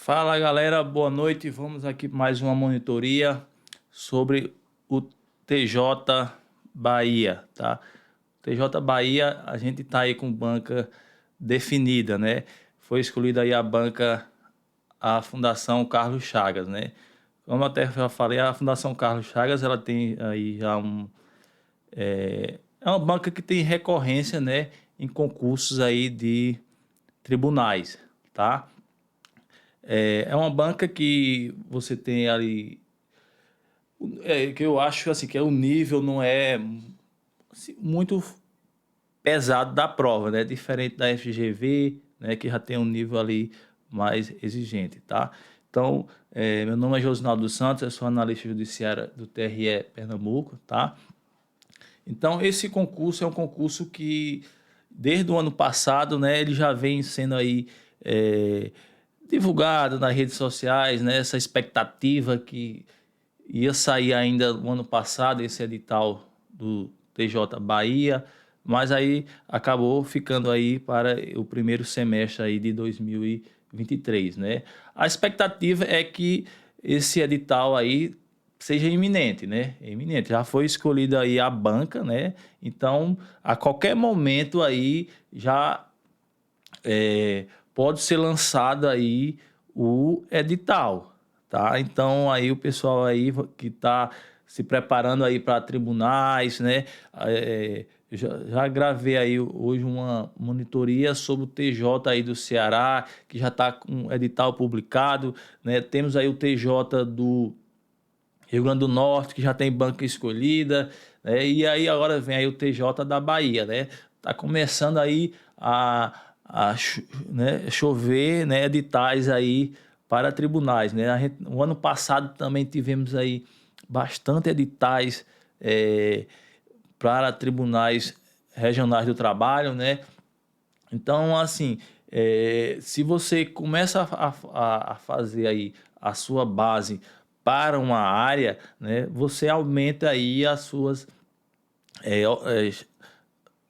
Fala galera, boa noite. Vamos aqui para mais uma monitoria sobre o TJ Bahia, tá? TJ Bahia, a gente tá aí com banca definida, né? Foi escolhida aí a banca, a Fundação Carlos Chagas, né? Como eu até já falei, a Fundação Carlos Chagas, ela tem aí já é uma banca que tem recorrência, né, em concursos aí de tribunais, tá? É uma banca que você tem ali, que eu acho assim, que o nível não é assim, muito pesado da prova, né? Diferente da FGV, né? Que já tem um nível ali mais exigente, tá? Então, meu nome é Josinaldo dos Santos, eu sou analista judiciário do TRE Pernambuco, tá? Então, esse concurso é um concurso que, desde o ano passado, né, ele já vem sendo aí é, divulgado nas redes sociais, né, essa expectativa que ia sair ainda no ano passado, esse edital do TJ Bahia, mas aí acabou ficando aí para o primeiro semestre aí de 2023, né? A expectativa é que esse edital aí seja iminente, né? É iminente. Já foi escolhida aí a banca, né? Então, a qualquer momento aí já pode ser lançado aí o edital, tá? Então aí o pessoal aí que está se preparando aí para tribunais, né? Já gravei aí hoje uma monitoria sobre o TJ aí do Ceará, que já está com edital publicado, né? Temos aí o TJ do Rio Grande do Norte, que já tem banca escolhida, né? E aí agora vem aí o TJ da Bahia, né? Tá começando aí né, chover, né, editais aí para tribunais, né? O ano passado também tivemos aí bastante editais para tribunais regionais do trabalho, né? Então, assim, se você começa a fazer aí a sua base para uma área, né, você aumenta aí as suas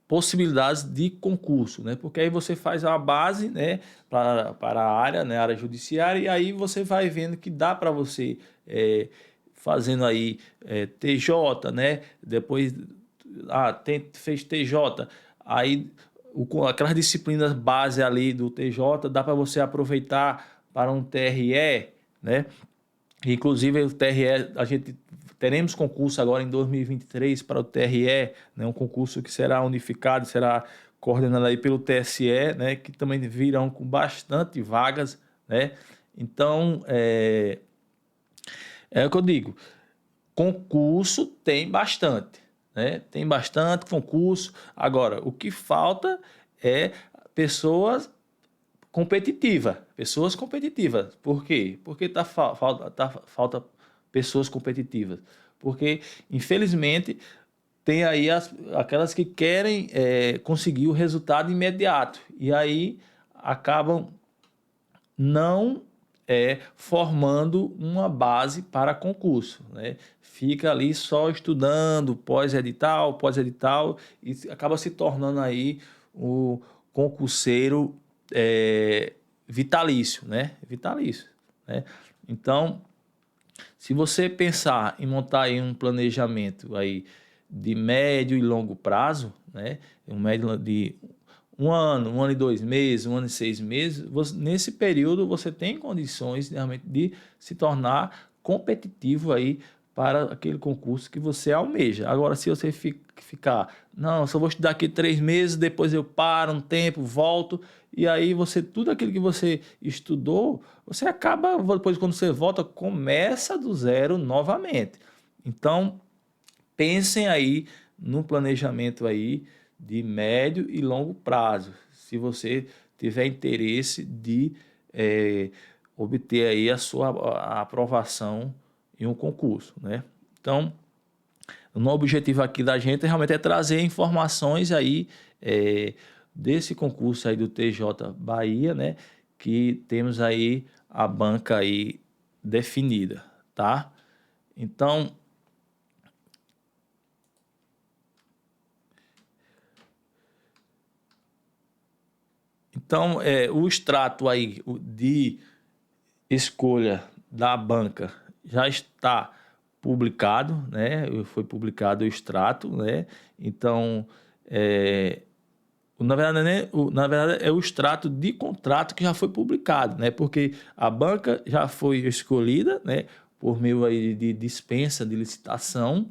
possibilidades de concurso, né? Porque aí você faz uma base, né, para a área, né, área judiciária, e aí você vai vendo que dá para você fazendo aí TJ, né? Depois fez TJ, aí aquelas disciplinas base ali do TJ dá para você aproveitar para um TRE, né? Inclusive, o TRE, a gente teremos concurso agora em 2023 para o TRE, né, um concurso que será unificado, será coordenado aí pelo TSE, né, que também virão com bastante vagas, né? Então, é o que eu digo, concurso tem bastante, né? Tem bastante concurso. Agora, o que falta é pessoas pessoas competitivas. Por quê? Porque falta pessoas competitivas. Porque, infelizmente, tem aí aquelas que querem conseguir o resultado imediato. E aí acabam não formando uma base para concurso, né? Fica ali só estudando pós-edital, e acaba se tornando aí o concurseiro vitalício, né? Vitalício, né? Então, se você pensar em montar aí um planejamento aí de médio e longo prazo, né? Um médio de um ano e 2 meses, um ano e 6 meses, nesse período você tem condições realmente de se tornar competitivo aí para aquele concurso que você almeja. Agora, se você ficar, não, só vou estudar aqui 3 meses, depois eu paro um tempo, volto, e aí tudo aquilo que você estudou, você acaba, depois quando você volta, começa do zero novamente. Então, pensem aí no planejamento aí de médio e longo prazo, se você tiver interesse de obter aí a aprovação em um concurso, né? Então, o objetivo aqui da gente realmente é trazer informações aí desse concurso aí do TJ Bahia, né? Que temos aí a banca aí definida, tá? Então, o extrato aí de escolha da banca já está publicado, né? Foi publicado o extrato, né? Então, na verdade, na verdade, é o extrato de contrato que já foi publicado, né? Porque a banca já foi escolhida, né? Por meio aí de dispensa, de licitação,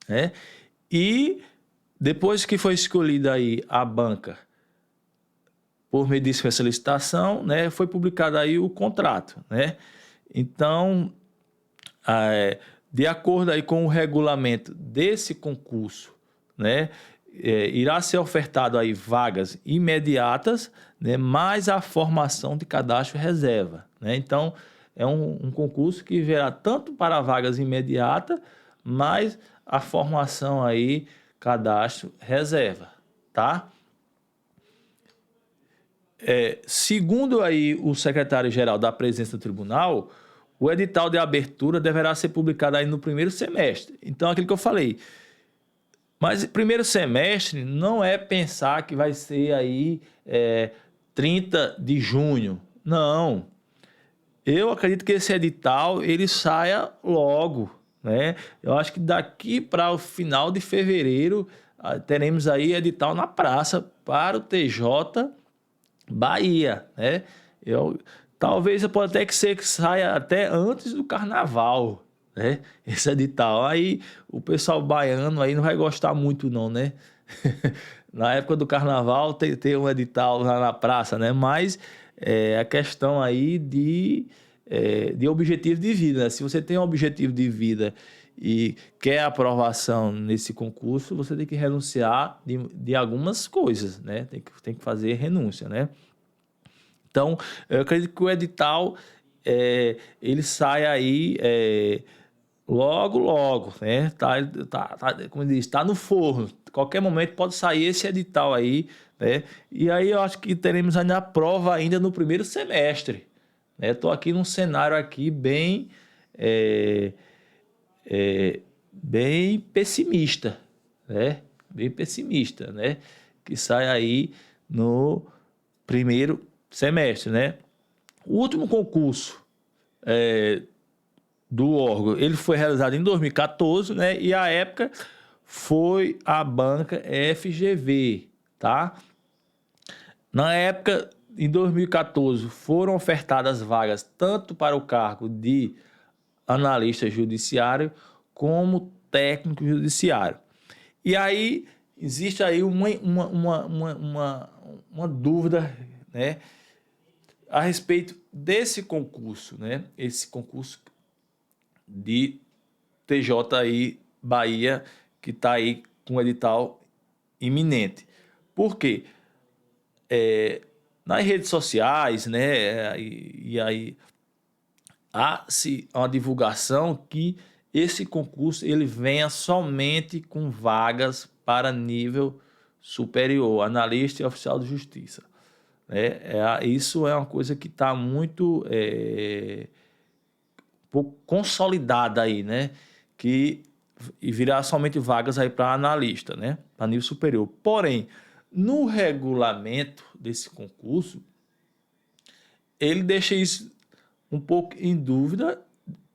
né? E depois que foi escolhida aí a banca por meio de dispensa, licitação, né? Foi publicado aí o contrato, né? Então, de acordo aí com o regulamento desse concurso, né, irá ser ofertado aí vagas imediatas, né, mais a formação de cadastro reserva, né? Então, é um concurso que verá tanto para vagas imediatas, mais a formação aí cadastro reserva, tá? Segundo aí o secretário-geral da Presidência do Tribunal, o edital de abertura deverá ser publicado aí no primeiro semestre. Então, aquilo que eu falei. Mas primeiro semestre não é pensar que vai ser aí 30 de junho. Não. Eu acredito que esse edital ele saia logo, né? Eu acho que daqui para o final de fevereiro teremos aí edital na praça para o TJ Bahia, né? Talvez eu possa até que ser que saia até antes do carnaval, né? Esse edital. Aí o pessoal baiano aí não vai gostar muito não, né? Na época do carnaval tem um edital lá na praça, né? Mas a questão aí de objetivo de vida, né? Se você tem um objetivo de vida e quer aprovação nesse concurso, você tem que renunciar de algumas coisas, né? Tem que fazer renúncia, né? Então, eu acredito que o edital ele sai aí logo, né? Como diz, tá no forno. Qualquer momento pode sair esse edital aí, né? E aí eu acho que teremos ainda a prova ainda no primeiro semestre, né? Estou aqui num cenário aqui é, bem pessimista, né? Bem pessimista, né? Que sai aí no primeiro semestre, né? O último concurso do órgão, ele foi realizado em 2014, né? E a época foi a banca FGV, tá? Na época, em 2014, foram ofertadas vagas tanto para o cargo de analista judiciário como técnico judiciário. E aí existe aí uma dúvida, né, a respeito desse concurso, né? Esse concurso de TJI Bahia, que está aí com o edital iminente. Por quê? Nas redes sociais, né? E aí há-se uma divulgação que esse concurso ele venha somente com vagas para nível superior, analista e oficial de justiça. Isso é uma coisa que está muito pouco consolidada aí, né? Que e virar somente vagas aí para analista, né? Para nível superior. Porém, no regulamento desse concurso, ele deixa isso um pouco em dúvida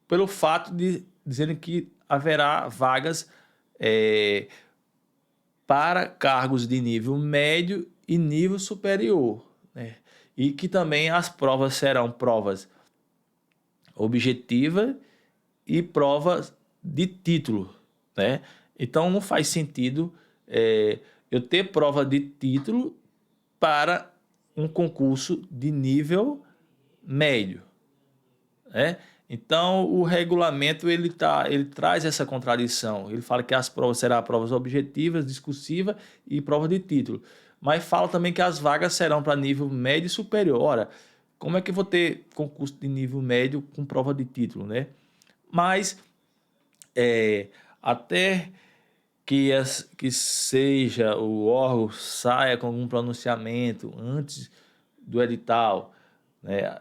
pelo fato de dizerem que haverá vagas para cargos de nível médio e nível superior, né? E que também as provas serão provas objetivas e provas de título, né? Então não faz sentido eu ter prova de título para um concurso de nível médio, né? Então o regulamento ele traz essa contradição. Ele fala que as provas serão provas objetivas, discursivas e prova de título, mas fala também que as vagas serão para nível médio e superior. Ora, como é que eu vou ter concurso de nível médio com prova de título, né? Mas até que seja o órgão saia com algum pronunciamento antes do edital, né,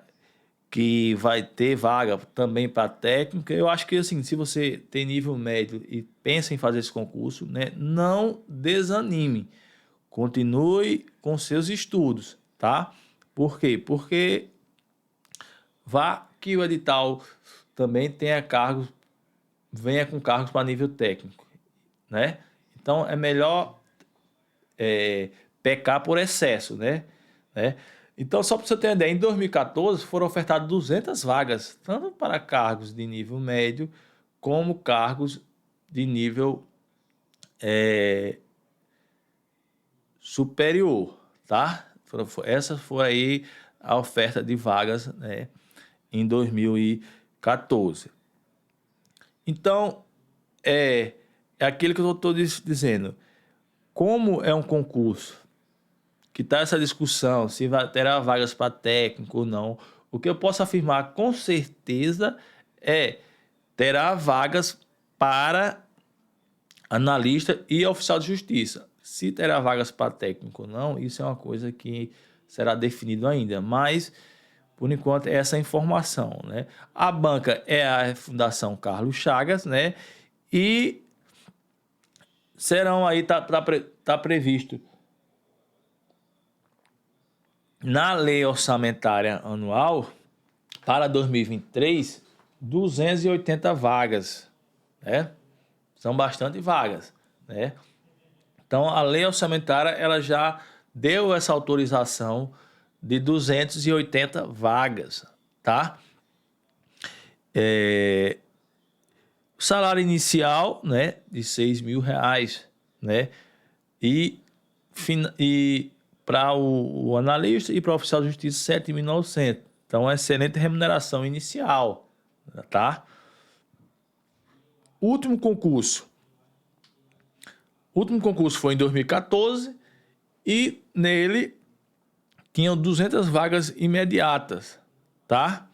que vai ter vaga também para técnica, eu acho que assim, se você tem nível médio e pensa em fazer esse concurso, né, não desanime, continue com seus estudos, tá? Por quê? Porque vá que o edital também venha com cargos para nível técnico, né? Então é melhor pecar por excesso, né? Então, só para você ter uma ideia, em 2014 foram ofertadas 200 vagas, tanto para cargos de nível médio, como cargos de nível superior, tá? Essa foi aí a oferta de vagas, né, em 2014. Então, é aquilo que eu estou dizendo. Como é um concurso que está essa discussão, se terá vagas para técnico ou não, o que eu posso afirmar com certeza terá vagas para analista e oficial de justiça. Se terá vagas para técnico ou não, isso é uma coisa que será definido ainda, mas por enquanto é essa informação, né? A banca é a Fundação Carlos Chagas, né? E serão aí, tá previsto na lei orçamentária anual para 2023, 280 vagas, né? São bastante vagas, né? Então, a lei orçamentária ela já deu essa autorização de 280 vagas, tá? O salário inicial, né, de R$6.000, né? E para o analista e para o oficial de justiça, 7.900. Então, excelente remuneração inicial, tá? O último concurso foi em 2014 e nele tinham 200 vagas imediatas, tá?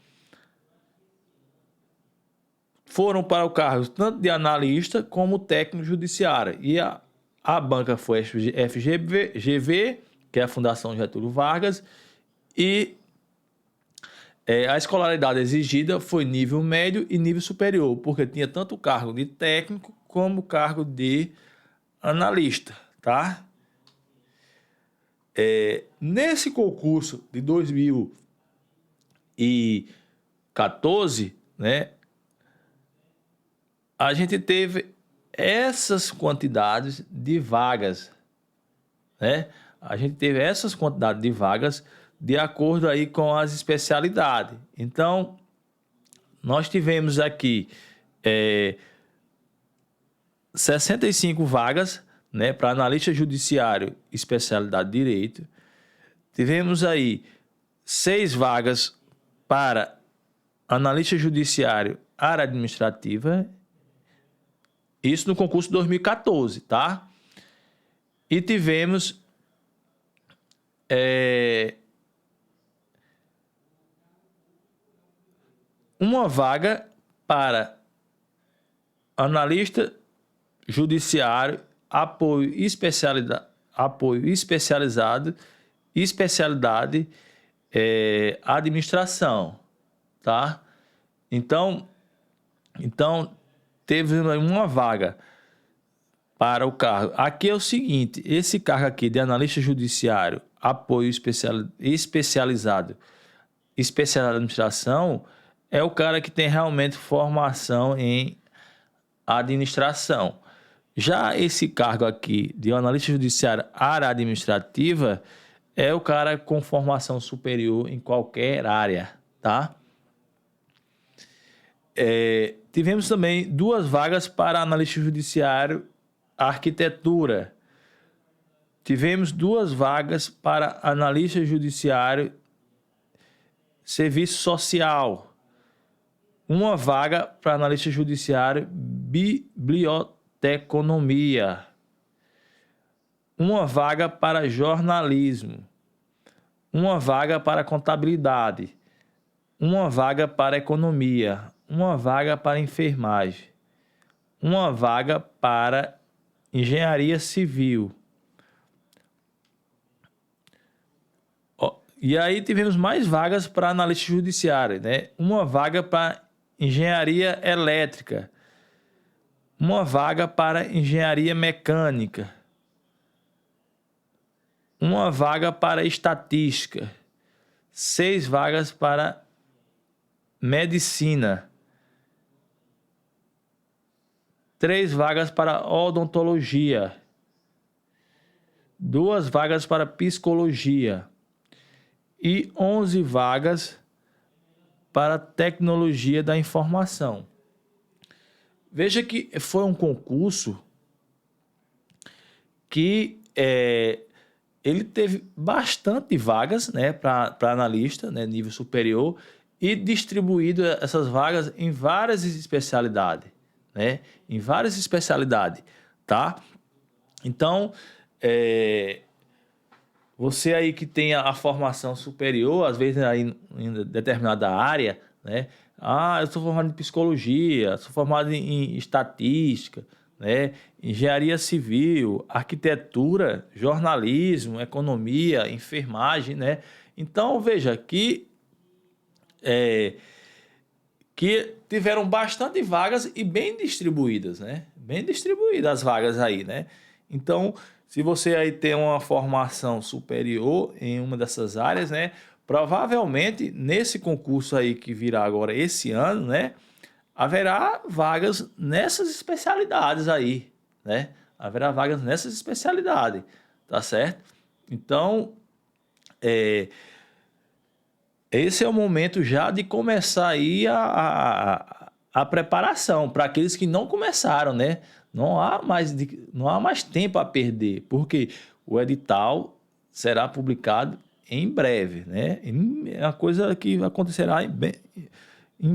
Foram para o cargo tanto de analista como técnico judiciário. E a banca foi a FGV, que é a Fundação Getúlio Vargas, e a escolaridade exigida foi nível médio e nível superior, porque tinha tanto o cargo de técnico como o cargo de analista, tá? Nesse concurso de 2014, né, a gente teve essas quantidades de vagas, né? A gente teve essas quantidades de vagas de acordo aí com as especialidades. Então, nós tivemos aqui 65 vagas, né, para analista judiciário, especialidade direito. Tivemos aí 6 vagas para analista judiciário, área administrativa. Isso no concurso 2014, tá? E tivemos uma vaga para analista judiciário, apoio especializado, especialidade administração, tá? Então teve uma vaga para o cargo. Aqui é o seguinte, esse cargo aqui de analista judiciário, apoio especializado, especialidade administração, é o cara que tem realmente formação em administração. Já esse cargo aqui de analista judiciário, área administrativa, é o cara com formação superior em qualquer área, tá? Tivemos também 2 vagas para analista judiciário, arquitetura. Tivemos 2 vagas para analista judiciário, serviço social. Uma vaga para analista judiciário, biblioteconomia. Uma vaga para jornalismo. Uma vaga para contabilidade. Uma vaga para economia. Uma vaga para enfermagem. Uma vaga para engenharia civil. E aí tivemos mais vagas para analista judiciário, né? Uma vaga para engenharia elétrica. Uma vaga para engenharia mecânica. Uma vaga para estatística. 6 vagas para medicina, 3 vagas para odontologia, 2 vagas para psicologia e 11 vagas para tecnologia da informação. Veja que foi um concurso que ele teve bastante vagas, né, para analista, né, nível superior, e distribuído essas vagas em várias especialidades, né, em várias especialidades, tá? Então, você aí que tem a formação superior, às vezes aí em determinada área, né? Eu sou formado em psicologia, sou formado em estatística, né? Engenharia civil, arquitetura, jornalismo, economia, enfermagem, né? Então, veja que tiveram bastante vagas e bem distribuídas, né? Bem distribuídas as vagas aí, né? Então, se você aí tem uma formação superior em uma dessas áreas, né? Provavelmente, nesse concurso aí que virá agora esse ano, né? Haverá vagas nessas especialidades aí, né? Haverá vagas nessas especialidades, tá certo? Então, esse é o momento já de começar aí a preparação para aqueles que não começaram, né? Não há mais tempo a perder, porque o edital será publicado em breve, né? É uma coisa que acontecerá em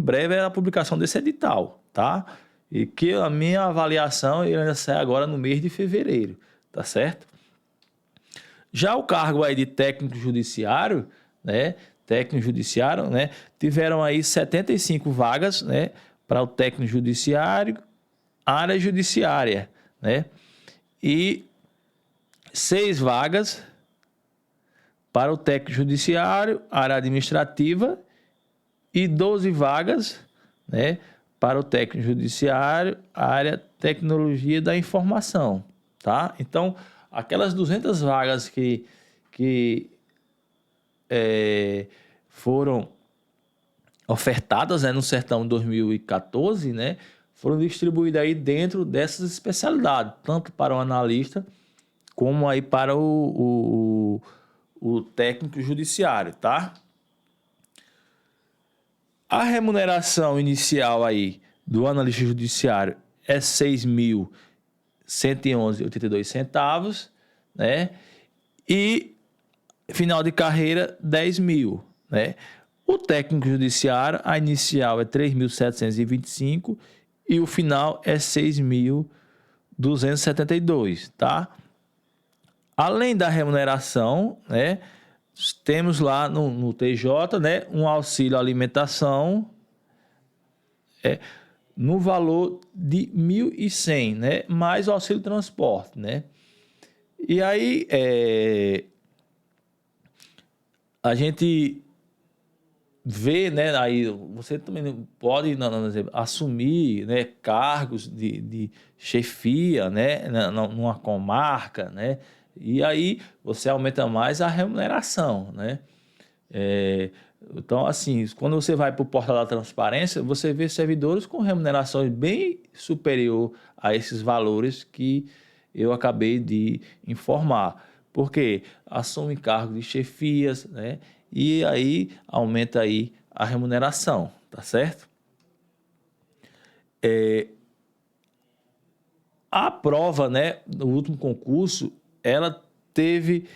breve, é a publicação desse edital, tá? E que a minha avaliação irá sair agora no mês de fevereiro, tá certo? Já o cargo aí de técnico judiciário, né? Técnico judiciário, né? Tiveram aí 75 vagas, né? Para o técnico judiciário, área judiciária, né? E 6 vagas para o técnico judiciário, área administrativa, e 12 vagas, né? Para o técnico judiciário, área tecnologia da informação, tá? Então, aquelas 200 vagas que foram ofertadas, né, no Sertão 2014, né, foram distribuídas aí dentro dessas especialidades, tanto para o analista como aí para o técnico judiciário, tá? A remuneração inicial aí do analista judiciário é R$ 6.111,82, né? E final de carreira, 10 mil, né? O técnico judiciário, a inicial é 3.725 e o final é 6.272, tá? Além da remuneração, né? Temos lá no TJ, né, um auxílio alimentação no valor de 1.100, né, mais o auxílio transporte, né? E aí a gente vê, né, aí você também pode assumir, né, cargos de chefia, né, numa comarca, né? E aí você aumenta mais a remuneração, né? Então, assim, quando você vai para o portal da transparência, você vê servidores com remunerações bem superior a esses valores que eu acabei de informar. Porque assume cargo de chefias, né? E aí aumenta aí a remuneração, tá certo? A prova, né, do último concurso, ela teve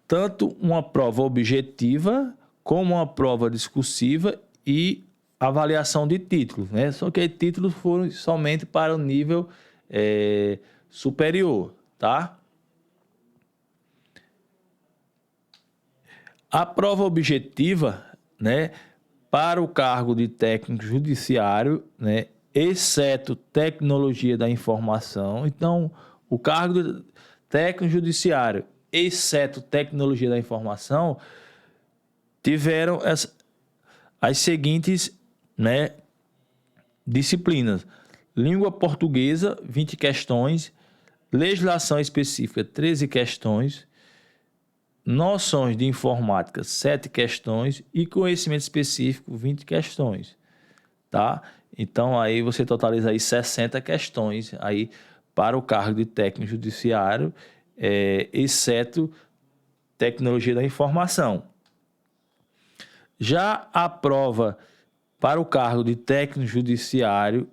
tanto uma prova objetiva como uma prova discursiva e avaliação de títulos, né? Só que títulos foram somente para o nível superior, tá? A prova objetiva, né, para o cargo de técnico judiciário, né, exceto tecnologia da informação. Então, o cargo de técnico judiciário, exceto tecnologia da informação, tiveram as seguintes, né, disciplinas: língua portuguesa, 20 questões, legislação específica, 13 questões, noções de informática, 7 questões e conhecimento específico, 20 questões, tá? Então, aí você totaliza aí 60 questões aí para o cargo de técnico judiciário, exceto tecnologia da informação. Já a prova para o cargo de técnico judiciário,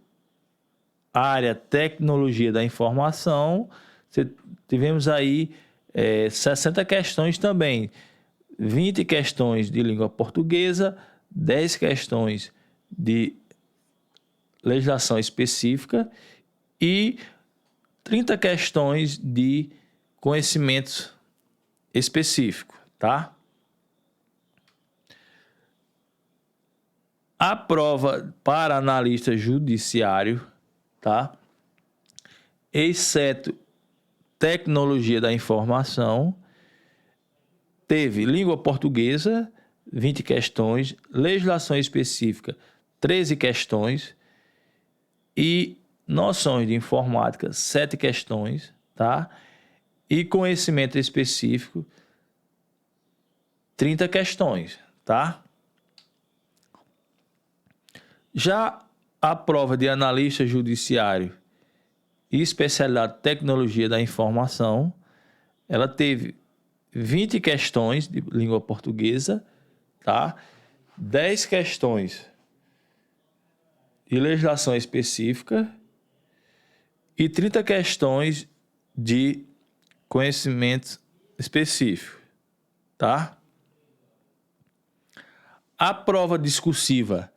área tecnologia da informação, tivemos aí 60 questões também, 20 questões de língua portuguesa, 10 questões de legislação específica e 30 questões de conhecimentos específicos, tá? A prova para analista judiciário, tá? Exceto tecnologia da informação, teve língua portuguesa, 20 questões, legislação específica, 13 questões e noções de informática, 7 questões, tá? E conhecimento específico, 30 questões, tá? Já a prova de analista judiciário e especialidade tecnologia da informação, ela teve 20 questões de língua portuguesa, tá? 10 questões de legislação específica e 30 questões de conhecimento específico, tá? A prova discursiva,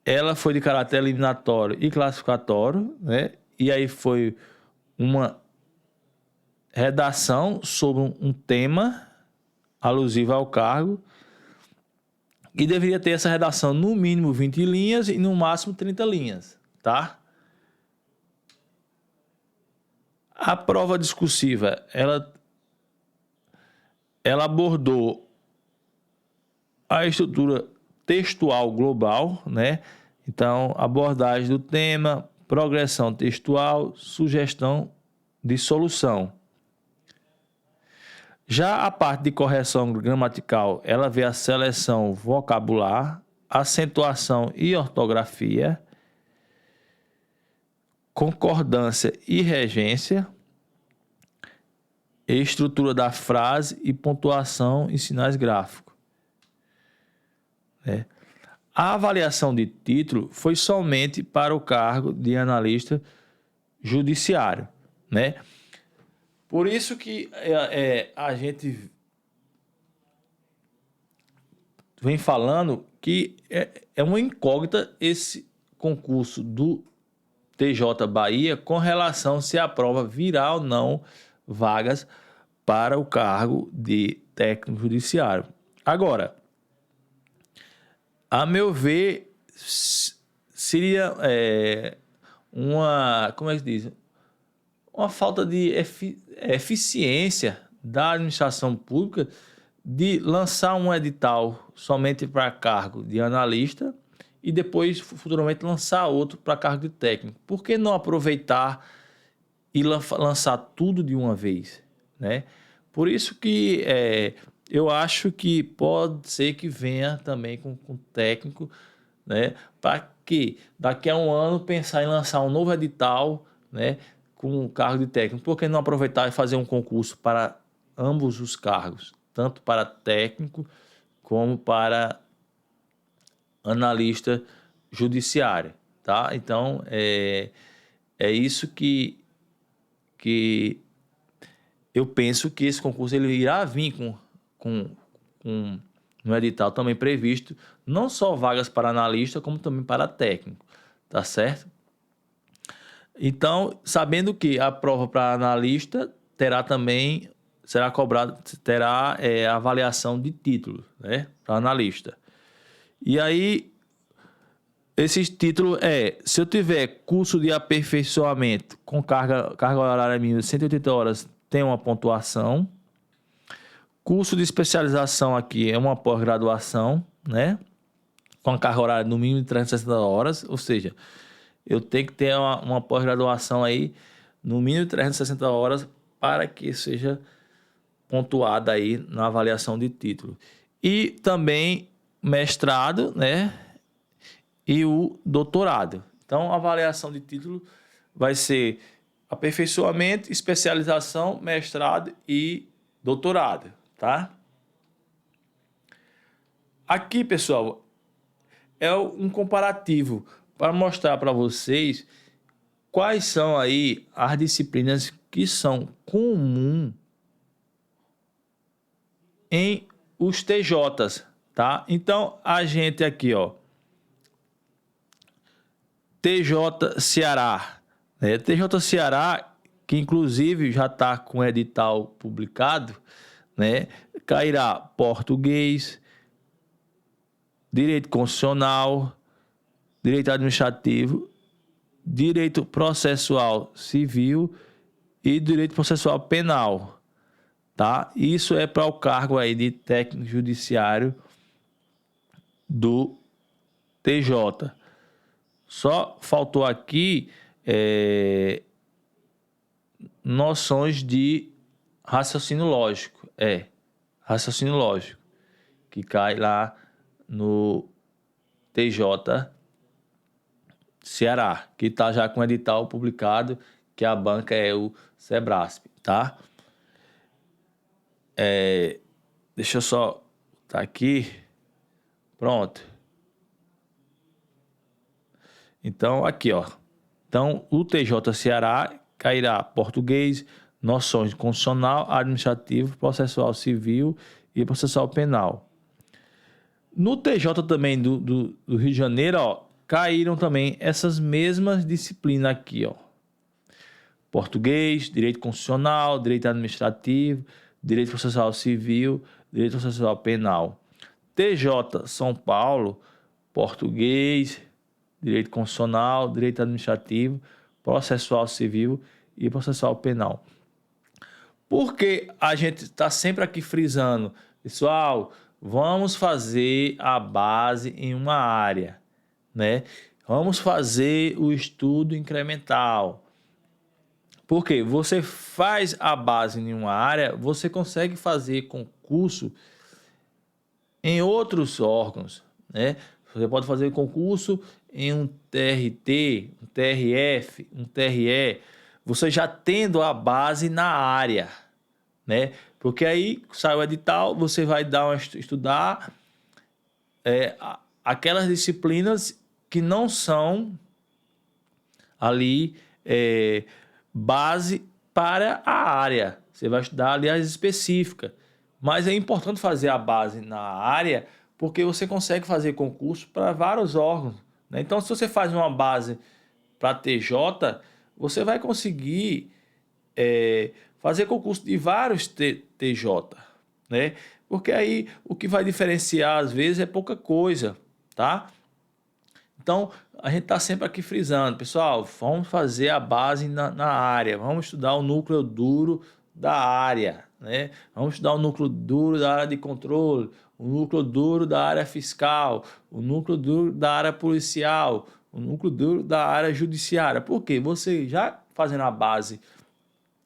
ela foi de caráter eliminatório e classificatório, né? E aí foi uma redação sobre um tema alusivo ao cargo, que deveria ter essa redação no mínimo 20 linhas e no máximo 30 linhas, tá? A prova discursiva, ela abordou a estrutura textual global, né? Então, abordagem do tema, progressão textual, sugestão de solução. Já a parte de correção gramatical, ela vê a seleção vocabular, acentuação e ortografia, concordância e regência, estrutura da frase e pontuação e sinais gráficos. A avaliação de título foi somente para o cargo de analista judiciário, né? Por isso que a gente vem falando que é uma incógnita esse concurso do TJ Bahia com relação se a prova virá ou não vagas para o cargo de técnico judiciário. Agora, a meu ver, seria como é que diz? Uma falta de eficiência da administração pública de lançar um edital somente para cargo de analista e depois futuramente lançar outro para cargo de técnico. Por que não aproveitar e lançar tudo de uma vez, né? Por isso que eu acho que pode ser que venha também com técnico, né? Para que daqui a um ano pensar em lançar um novo edital, né? Com o cargo de técnico. Por que não aproveitar e fazer um concurso para ambos os cargos, tanto para técnico como para analista judiciário, tá? Então, é isso que eu penso que esse concurso ele irá vir com um edital também previsto, não só vagas para analista, como também para técnico, tá certo? Então, sabendo que a prova para analista será cobrada, terá avaliação de título, né, para analista. E aí, esses títulos se eu tiver curso de aperfeiçoamento com carga horária mínima de 180 horas, tem uma pontuação. Curso de especialização aqui é uma pós-graduação, né, com carga horária no mínimo de 360 horas, ou seja, eu tenho que ter uma pós-graduação aí no mínimo de 360 horas para que seja pontuada aí na avaliação de título. E também mestrado, né? E o doutorado. Então, a avaliação de título vai ser aperfeiçoamento, especialização, mestrado e doutorado, tá? Aqui, pessoal, é um comparativo para mostrar para vocês quais são aí as disciplinas que são comuns em os TJs, tá? Então, a gente aqui, ó, TJ Ceará, né? TJ Ceará, que inclusive já está com o edital publicado, né? Cairá português, direito constitucional, direito administrativo, direito processual civil e direito processual penal, tá? Isso é para o cargo aí de técnico judiciário do TJ. Só faltou aqui noções de raciocínio lógico. Raciocínio lógico, que cai lá no TJ Ceará, que está já com o edital publicado, que a banca é o Sebrasp, tá? Deixa eu só botar aqui. Pronto. Então, aqui, ó. Então, o TJ Ceará cairá português, noções constitucional, administrativo, processual civil e processual penal. No TJ também do Rio de Janeiro, ó, caíram também essas mesmas disciplinas aqui, ó. Português, direito constitucional, direito administrativo, direito processual civil, direito processual penal. TJ São Paulo, português, direito constitucional, direito administrativo, processual civil e processual penal. Porque a gente está sempre aqui frisando, pessoal, vamos fazer a base em uma área, né? Vamos fazer o estudo incremental. Porque você faz a base em uma área, você consegue fazer concurso em outros órgãos, né? Você pode fazer concurso em um TRT, um TRF, um TRE, você já tendo a base na área, né? Porque aí sai o edital, você vai estudar aquelas disciplinas que não são ali base para a área. Você vai estudar ali as específicas. Mas é importante fazer a base na área porque você consegue fazer concurso para vários órgãos, né? Então, se você faz uma base para TJ, você vai conseguir fazer concurso de vários TJ, né? Porque aí o que vai diferenciar às vezes é pouca coisa, tá? Então, a gente está sempre aqui frisando, pessoal, vamos fazer a base na área, vamos estudar o núcleo duro da área, né? Vamos estudar o núcleo duro da área de controle, o núcleo duro da área fiscal, o núcleo duro da área policial, o núcleo duro da área judiciária. Por quê? Você já fazendo a base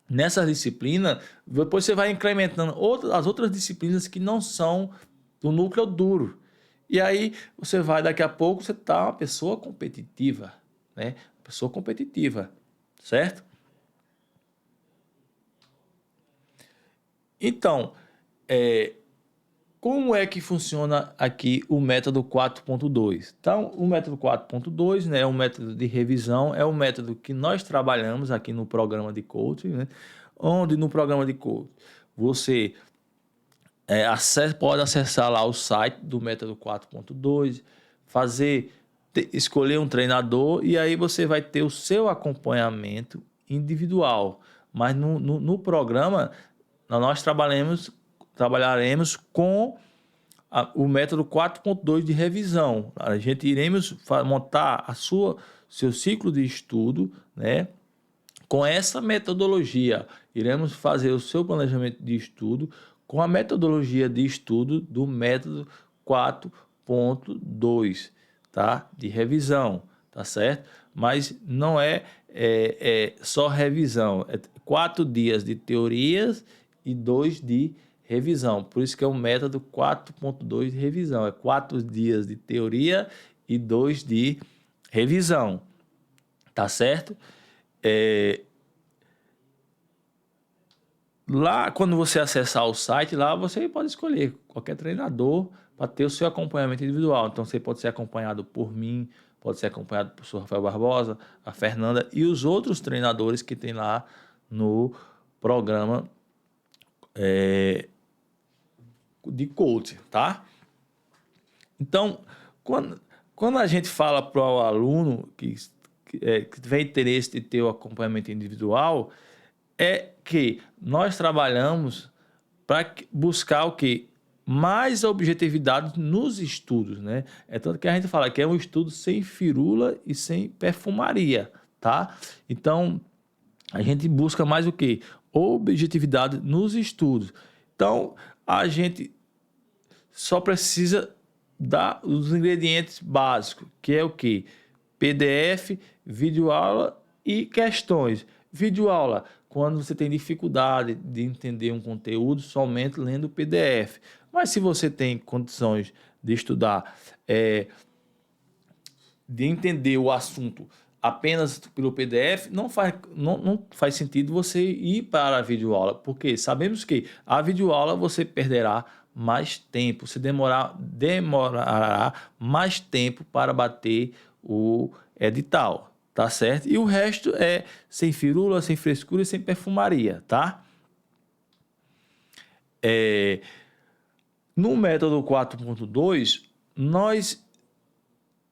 nessa disciplina, depois você vai incrementando as outras disciplinas que não são do núcleo duro. E aí você vai, daqui a pouco, você tá uma pessoa competitiva, né? Pessoa competitiva, certo? Então, como é que funciona aqui o método 4.2? Então, o método 4.2, né, é um método de revisão, é um método que nós trabalhamos aqui no programa de coaching, né? Onde no programa de coaching você pode acessar lá o site do método 4.2, escolher um treinador e aí você vai ter o seu acompanhamento individual. Mas no programa nós trabalharemos com o método 4.2 de revisão. A gente iremos montar seu ciclo de estudo, né? Com essa metodologia, iremos fazer o seu planejamento de estudo com a metodologia de estudo do método 4.2, tá? De revisão, tá certo? Mas não é só revisão, é 4 dias de teorias e 2 de revisão. Por isso que é o método 4.2 de revisão. É 4 dias de teoria e 2 de revisão. Tá certo? Lá, quando você acessar o site, lá você pode escolher qualquer treinador para ter o seu acompanhamento individual. Então, você pode ser acompanhado por mim, pode ser acompanhado por professor Rafael Barbosa, a Fernanda e os outros treinadores que tem lá no programa de coaching, tá? Então, quando a gente fala para o aluno que tiver interesse de ter o acompanhamento individual, é que nós trabalhamos para buscar o quê? Mais objetividade nos estudos, né? É tanto que a gente fala que é um estudo sem firula e sem perfumaria, tá? Então, a gente busca mais o quê? Objetividade nos estudos. Então, a gente só precisa dar os ingredientes básicos, que é o quê? PDF, videoaula e questões. Videoaula, quando você tem dificuldade de entender um conteúdo somente lendo o PDF. Mas se você tem condições de estudar, de entender o assunto apenas pelo PDF, não faz sentido você ir para a videoaula, porque sabemos que a videoaula você perderá mais tempo, você demorará mais tempo para bater o edital, tá certo? E o resto é sem firula, sem frescura e sem perfumaria, tá? No método 4.2, nós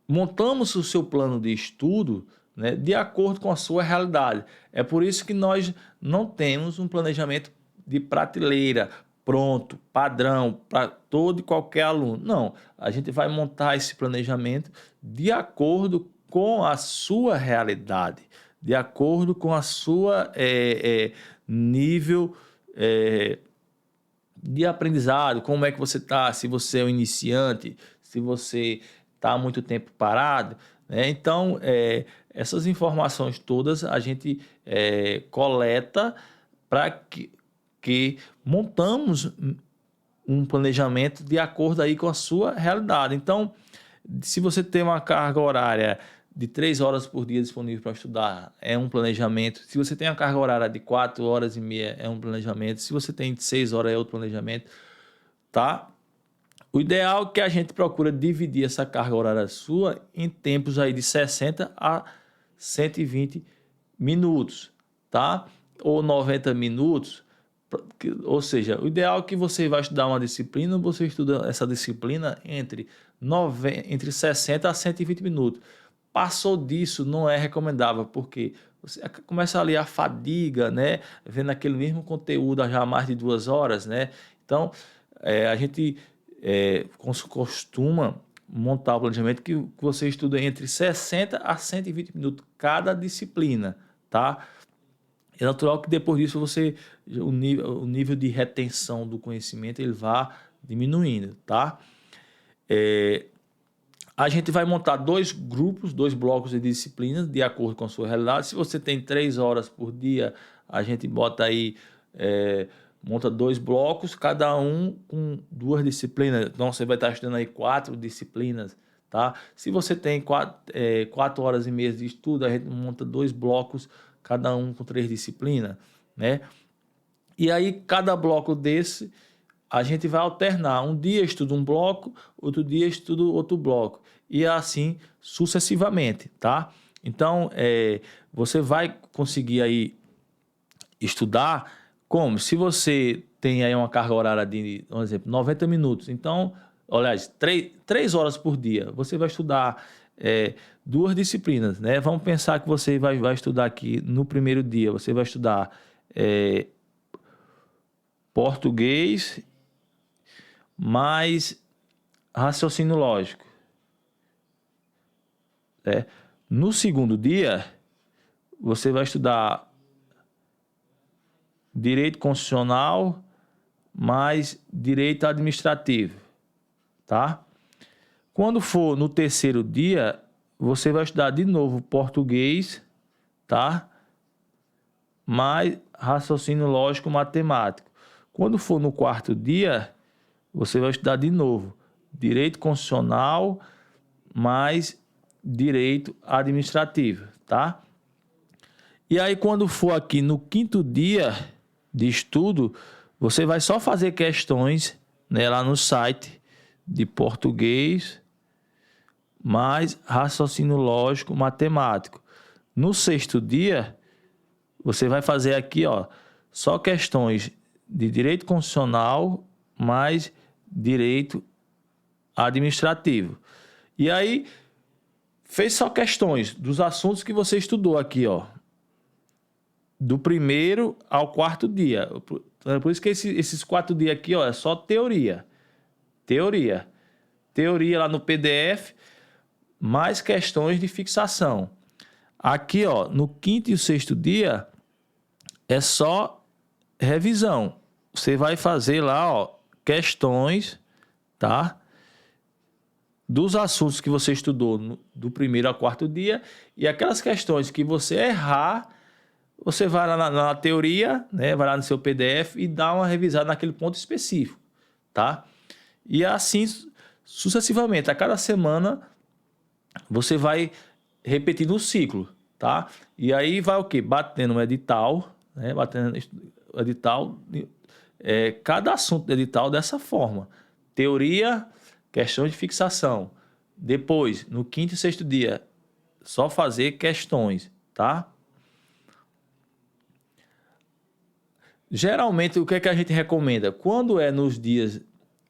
montamos o seu plano de estudo, né, de acordo com a sua realidade. É por isso que nós não temos um planejamento de prateleira, pronto, padrão, para todo e qualquer aluno. Não, a gente vai montar esse planejamento de acordo com a sua realidade, de acordo com a sua nível de aprendizado, como é que você está, se você é um iniciante, se você está há muito tempo parado, né? Então, essas informações todas a gente coleta para que montamos um planejamento de acordo aí com a sua realidade. Então, se você tem uma carga horária de 3 horas por dia disponível para estudar, é um planejamento. Se você tem uma carga horária de 4 horas e meia, é um planejamento. Se você tem de 6 horas, é outro planejamento, tá? O ideal é que a gente procura dividir essa carga horária sua em tempos aí de 60 a 120 minutos, tá? Ou 90 minutos. Ou seja, o ideal é que você vai estudar uma disciplina, você estuda essa disciplina entre 60 a 120 minutos. Passou disso, não é recomendável, porque você começa ali a fadiga, né? Vendo aquele mesmo conteúdo já há mais de 2 horas, né? Então, a gente costuma montar o planejamento que você estuda entre 60 a 120 minutos cada disciplina, tá? É natural que depois disso o nível de retenção do conhecimento ele vá diminuindo, tá? A gente vai montar 2 grupos, 2 blocos de disciplinas de acordo com a sua realidade. Se você tem 3 horas por dia, a gente bota aí, monta 2 blocos, cada um com 2 disciplinas. Então, você vai estar estudando aí 4 disciplinas, tá? Se você tem 4 horas e meia de estudo, a gente monta 2 blocos, cada um com 3 disciplinas, né? E aí, cada bloco desse, a gente vai alternar. Um dia estuda um bloco, outro dia estuda outro bloco. E assim sucessivamente, tá? Então, você vai conseguir aí estudar como? Se você tem aí uma carga horária de, por exemplo, 90 minutos. Então, aliás, 3 horas por dia. Você vai estudar 2 disciplinas, né? Vamos pensar que você vai estudar aqui no primeiro dia. Você vai estudar português mais raciocínio lógico. No segundo dia, você vai estudar direito constitucional mais direito administrativo, tá? Quando for no terceiro dia, você vai estudar de novo português, tá? Mais raciocínio lógico matemático. Quando for no quarto dia, você vai estudar de novo direito constitucional mais direito administrativo, tá? E aí, quando for aqui no quinto dia de estudo, você vai só fazer questões, né, lá no site de português mais raciocínio lógico matemático. No sexto dia, você vai fazer aqui, ó, só questões de direito constitucional mais direito administrativo. E aí, fez só questões dos assuntos que você estudou aqui, ó, do primeiro ao quarto dia. Por isso que esses 4 dias aqui, ó, é só teoria. Teoria lá no PDF, mais questões de fixação. Aqui, ó, no quinto e o sexto dia, é só revisão. Você vai fazer lá, ó, questões, tá? Dos assuntos que você estudou do primeiro ao quarto dia, e aquelas questões que você errar, você vai lá na teoria, né? Vai lá no seu PDF e dá uma revisada naquele ponto específico, tá? E assim sucessivamente. A cada semana você vai repetindo o ciclo, tá? E aí vai o quê? Batendo no edital, né? Batendo no edital, cada assunto do edital dessa forma. Teoria, questões de fixação. Depois, no quinto e sexto dia, só fazer questões, tá? Geralmente, o que é que a gente recomenda? Quando é nos dias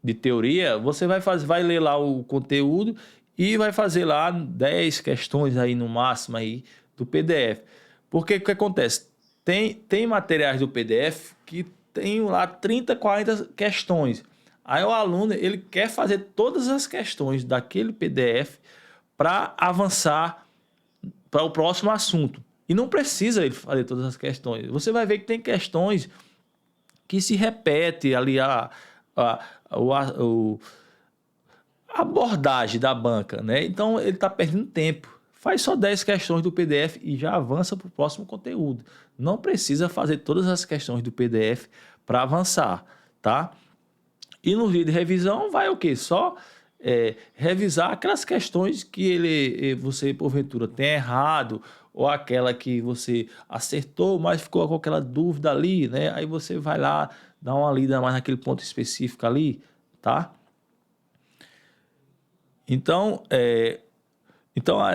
de teoria, você vai ler lá o conteúdo e vai fazer lá 10 questões aí no máximo aí do PDF. Porque o que acontece? Tem materiais do PDF que tem lá 30, 40 questões. Aí o aluno, ele quer fazer todas as questões daquele PDF para avançar para o próximo assunto. E não precisa ele fazer todas as questões. Você vai ver que tem questões que se repete ali a abordagem da banca, né? Então ele está perdendo tempo. Faz só 10 questões do PDF e já avança para o próximo conteúdo. Não precisa fazer todas as questões do PDF para avançar, tá? E no vídeo de revisão vai o quê? Só revisar aquelas questões que você porventura tem errado, ou aquela que você acertou, mas ficou com aquela dúvida ali, né? Aí você vai lá, dá uma lida mais naquele ponto específico ali, tá? Então,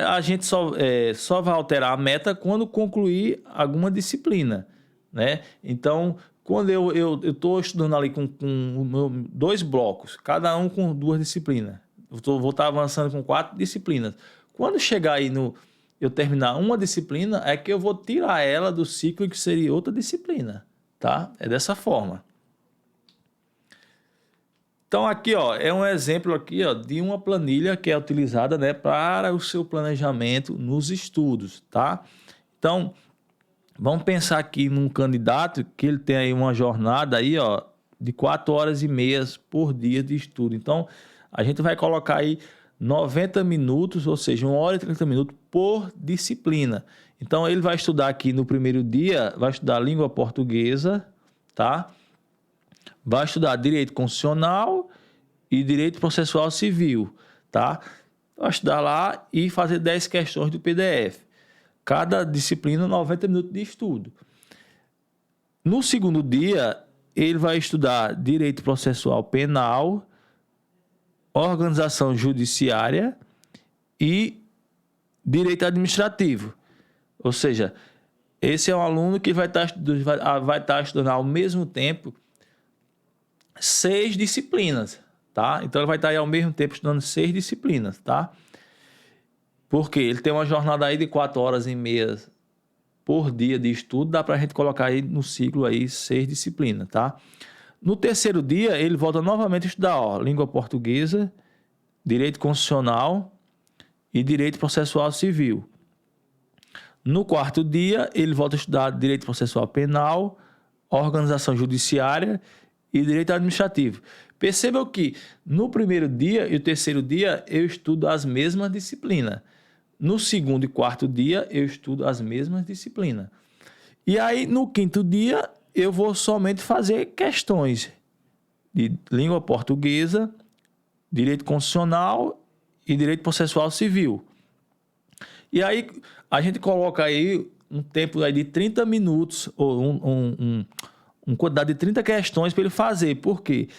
a gente só vai alterar a meta quando concluir alguma disciplina, né? Então, quando eu estou estudando ali com 2 blocos, cada um com 2 disciplinas, vou estar avançando com 4 disciplinas. Quando chegar aí eu terminar uma disciplina, é que eu vou tirar ela do ciclo que seria outra disciplina, tá? É dessa forma. Então aqui, ó, é um exemplo aqui, ó, de uma planilha que é utilizada, né, para o seu planejamento nos estudos, tá? Então, vamos pensar aqui num candidato que ele tem aí uma jornada aí, ó, de 4 horas e meia por dia de estudo. Então, a gente vai colocar aí 90 minutos, ou seja, 1 hora e 30 minutos por disciplina. Então, ele vai estudar aqui no primeiro dia, vai estudar língua portuguesa, tá? Vai estudar direito constitucional e direito processual civil, tá? Vai estudar lá e fazer 10 questões do PDF. Cada disciplina, 90 minutos de estudo. No segundo dia, ele vai estudar direito processual penal, organização judiciária e direito administrativo. Ou seja, esse é um aluno que vai estar estudando ao mesmo tempo 6 disciplinas, tá? Então ele vai estar aí ao mesmo tempo estudando 6 disciplinas, tá? Porque ele tem uma jornada aí de 4 horas e meia por dia de estudo, dá para a gente colocar aí no ciclo aí 6 disciplinas, tá? No terceiro dia, ele volta novamente a estudar, ó, língua portuguesa, direito constitucional e direito processual civil. No quarto dia, ele volta a estudar direito processual penal, organização judiciária e direito administrativo. Percebam que no primeiro dia e o terceiro dia eu estudo as mesmas disciplinas. No segundo e quarto dia eu estudo as mesmas disciplinas. E aí no quinto dia eu vou somente fazer questões de língua portuguesa, direito constitucional e direito processual civil. E aí a gente coloca aí um tempo aí de 30 minutos, ou uma quantidade de 30 questões para ele fazer. Por quê?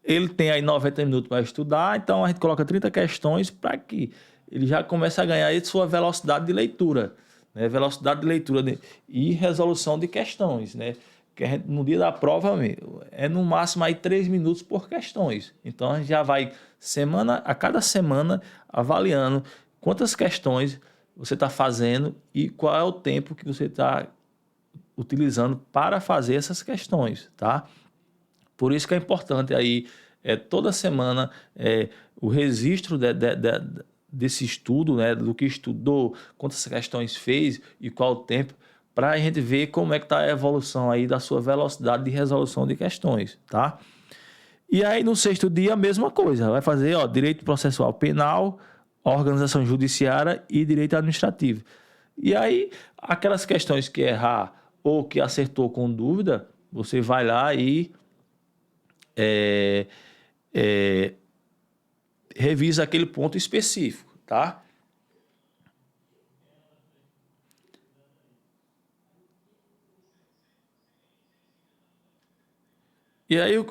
Ele tem aí 90 minutos para estudar, então a gente coloca 30 questões para que ele já comece a ganhar aí sua velocidade de leitura, né? Velocidade de leitura e resolução de questões, né? Que a gente, no dia da prova é no máximo aí 3 minutos por questões. Então a gente já vai a cada semana avaliando quantas questões você está fazendo e qual é o tempo que você está utilizando para fazer essas questões, tá? Por isso que é importante aí, toda semana, o registro desse estudo, né, do que estudou, quantas questões fez e qual o tempo, para a gente ver como é que está a evolução aí da sua velocidade de resolução de questões, tá? E aí no sexto dia a mesma coisa, vai fazer direito processual penal, organização judiciária e direito administrativo. E aí aquelas questões que errar ou que acertou com dúvida, você vai lá e revisa aquele ponto específico, tá? E aí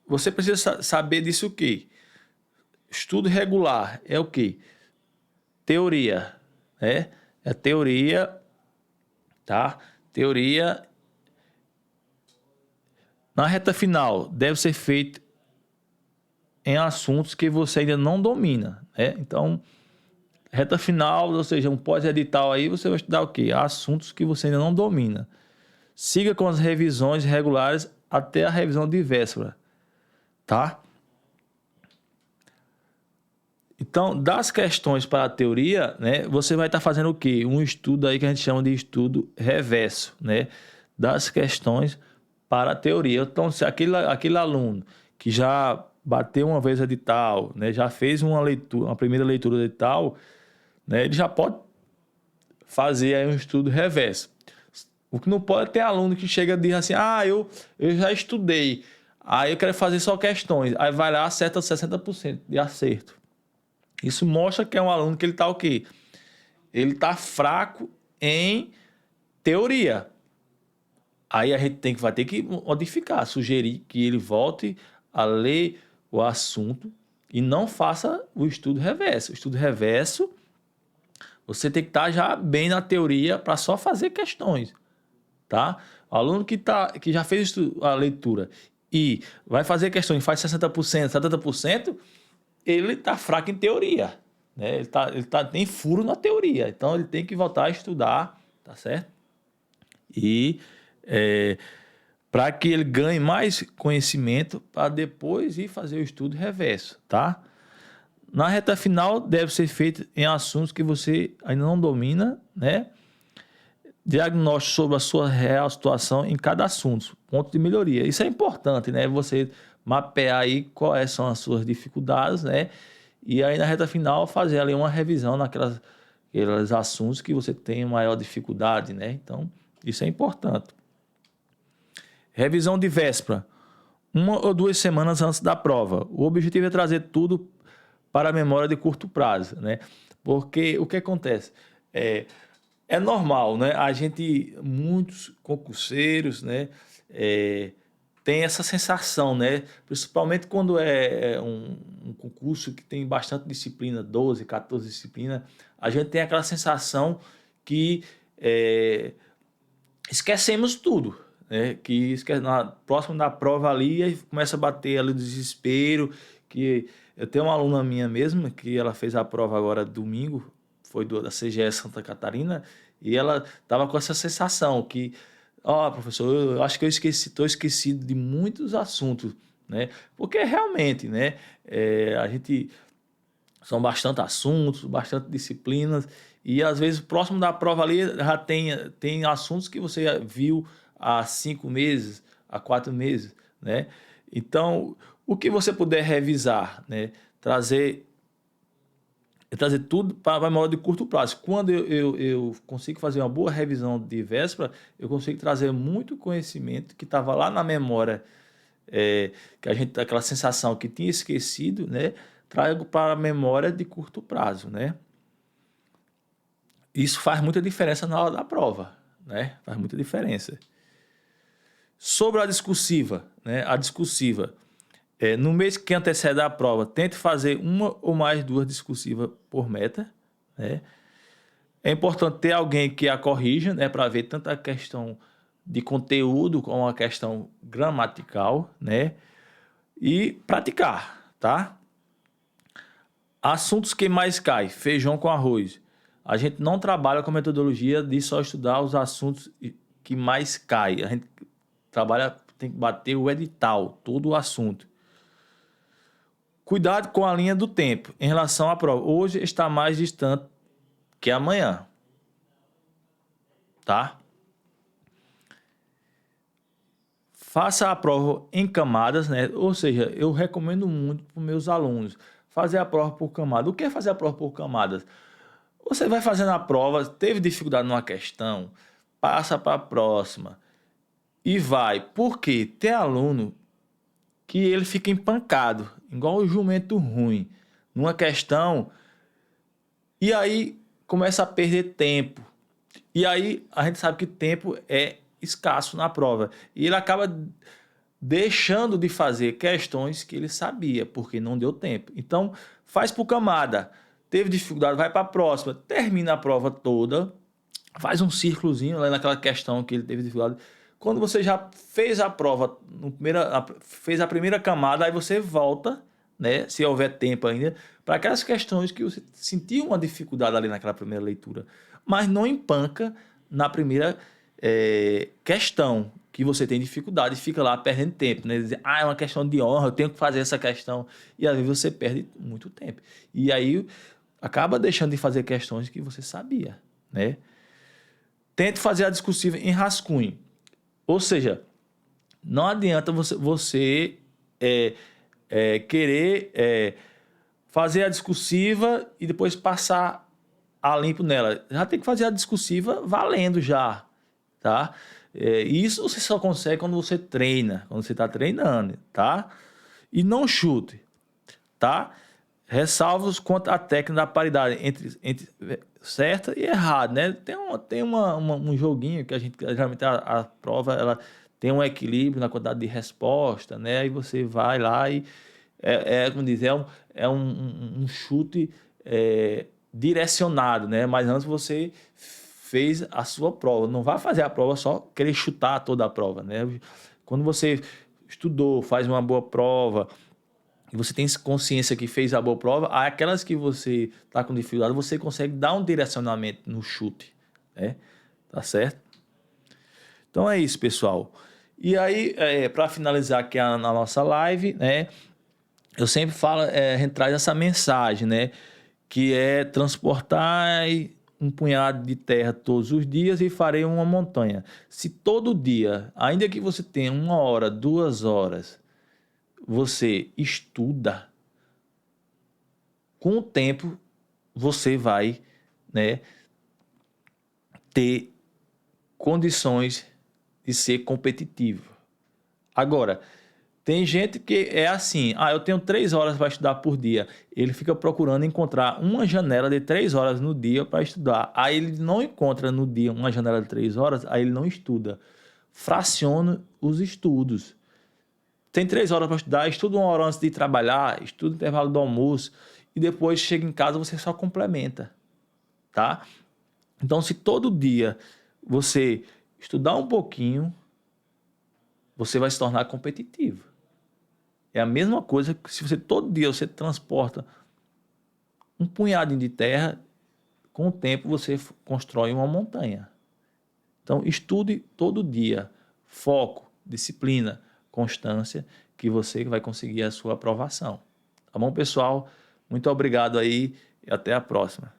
você precisa saber disso o quê? Estudo regular é o quê? Teoria, né? É teoria, tá? Teoria na reta final deve ser feito em assuntos que você ainda não domina, né? Então, reta final, ou seja, um pós-edital aí, você vai estudar o quê? Assuntos que você ainda não domina. Siga com as revisões regulares até a revisão de véspera, tá? Então, das questões para a teoria, né, você vai estar fazendo o quê? Um estudo aí que a gente chama de estudo reverso, né? Das questões para a teoria. Então, se aquele aluno que já bateu uma vez edital, né, já fez uma leitura, uma primeira leitura do edital, né, ele já pode fazer aí um estudo reverso. O que não pode é ter aluno que chega e diz assim, eu já estudei, aí eu quero fazer só questões, aí vai lá, acerta 60% de acerto. Isso mostra que é um aluno que ele está o quê? Ele está fraco em teoria. Aí a gente vai ter que modificar, sugerir que ele volte a ler o assunto e não faça o estudo reverso. O estudo reverso, você tem que estar já bem na teoria para só fazer questões, tá? O aluno que já fez a leitura e vai fazer questões, faz 60%, 70%, ele está fraco em teoria, né? Tem furo na teoria, então ele tem que voltar a estudar, tá certo? E para que ele ganhe mais conhecimento para depois ir fazer o estudo reverso, tá? Na reta final deve ser feito em assuntos que você ainda não domina, né? Diagnóstico sobre a sua real situação em cada assunto, ponto de melhoria. Isso é importante, né? Você mapear aí quais são as suas dificuldades, né? E aí na reta final fazer ali uma revisão aqueles assuntos que você tem maior dificuldade, né? Então, isso é importante. Revisão de véspera, 1 ou 2 semanas antes da prova. O objetivo é trazer tudo para a memória de curto prazo, né? Porque o que acontece? É normal, né? Muitos concurseiros, né? Tem essa sensação, né? Principalmente quando é um concurso que tem bastante disciplina, 12, 14 disciplinas, a gente tem aquela sensação que esquecemos tudo, né? Que próximo da prova ali, aí começa a bater ali o desespero, que eu tenho uma aluna minha mesmo, que ela fez a prova agora domingo, foi da CGE Santa Catarina, e ela estava com essa sensação que, professor, eu acho que estou esquecido de muitos assuntos, né? Porque realmente, né, são bastante assuntos, bastante disciplinas, e às vezes próximo da prova ali já tem assuntos que você viu há 5 meses, há 4 meses, né? Então, o que você puder revisar, né? Trazer é trazer tudo para a memória de curto prazo. Quando eu consigo fazer uma boa revisão de véspera, eu consigo trazer muito conhecimento que estava lá na memória, que a gente, aquela sensação que tinha esquecido, né? Trago para a memória de curto prazo, né? Isso faz muita diferença na hora da prova, né? Faz muita diferença. Sobre a discursiva, né? A discursiva. No mês que antecede a prova, tente fazer uma ou mais duas discursivas por meta, né? É importante ter alguém que a corrija, né? Para ver tanto a questão de conteúdo como a questão gramatical, né? E praticar, tá? Assuntos que mais caem, feijão com arroz. A gente não trabalha com metodologia de só estudar os assuntos que mais caem. A gente trabalha, tem que bater o edital, todo o assunto. Cuidado com a linha do tempo em relação à prova. Hoje está mais distante que amanhã, tá? Faça a prova em camadas, né? Ou seja, eu recomendo muito para os meus alunos fazer a prova por camadas. O que é fazer a prova por camadas? Você vai fazendo a prova, teve dificuldade numa questão, passa para a próxima e vai. Por quê? Tem aluno que ele fica empancado, igual o jumento ruim, numa questão, e aí começa a perder tempo. E aí a gente sabe que tempo é escasso na prova. E ele acaba deixando de fazer questões que ele sabia, porque não deu tempo. Então, faz por camada. Teve dificuldade, vai para a próxima. Termina a prova toda, faz um círculozinho lá naquela questão que ele teve dificuldade. Quando você já fez a prova, fez a primeira camada, aí você volta, né, se houver tempo ainda, para aquelas questões que você sentiu uma dificuldade ali naquela primeira leitura, mas não empanca na primeira questão que você tem dificuldade e fica lá perdendo tempo, né? Dizer, é uma questão de honra, eu tenho que fazer essa questão, e às vezes você perde muito tempo. E aí acaba deixando de fazer questões que você sabia, né? Tente fazer a discursiva em rascunho. Ou seja, não adianta você querer fazer a discursiva e depois passar a limpo nela. Já tem que fazer a discursiva valendo já, tá? Isso você só consegue quando você treina, quando você está treinando, tá? E não chute, tá? Ressalvos quanto à técnica da paridade entre certa e errada, né? Tem um joguinho que a gente, geralmente a prova, ela tem um equilíbrio na quantidade de resposta, né? Aí você vai lá e, como diz, um chute direcionado, né? Mas antes você fez a sua prova. Não vai fazer a prova só querer chutar toda a prova, né? Quando você estudou, faz uma boa prova, e você tem consciência que fez a boa prova, aquelas que você está com dificuldade, você consegue dar um direcionamento no chute, né? Tá certo? Então é isso, pessoal. E aí, para finalizar aqui na nossa live, né? Eu sempre falo, a gente traz essa mensagem, né? Que é transportar um punhado de terra todos os dias e farei uma montanha. Se todo dia, ainda que você tenha 1 hora, 2 horas, você estuda, com o tempo você vai, né, ter condições de ser competitivo. Agora, tem gente que é assim, eu tenho 3 horas para estudar por dia. Ele fica procurando encontrar uma janela de 3 horas no dia para estudar. Aí ele não encontra no dia uma janela de 3 horas, aí ele não estuda. Fraciona os estudos. Tem 3 horas para estudar, estuda 1 hora antes de trabalhar, estuda no intervalo do almoço e depois chega em casa você só complementa, tá? Então, se todo dia você estudar um pouquinho, você vai se tornar competitivo. É a mesma coisa que se você todo dia você transporta um punhado de terra, com o tempo você constrói uma montanha. Então, estude todo dia, foco, disciplina, constância, que você vai conseguir a sua aprovação. Tá bom, pessoal? Muito obrigado aí e até a próxima.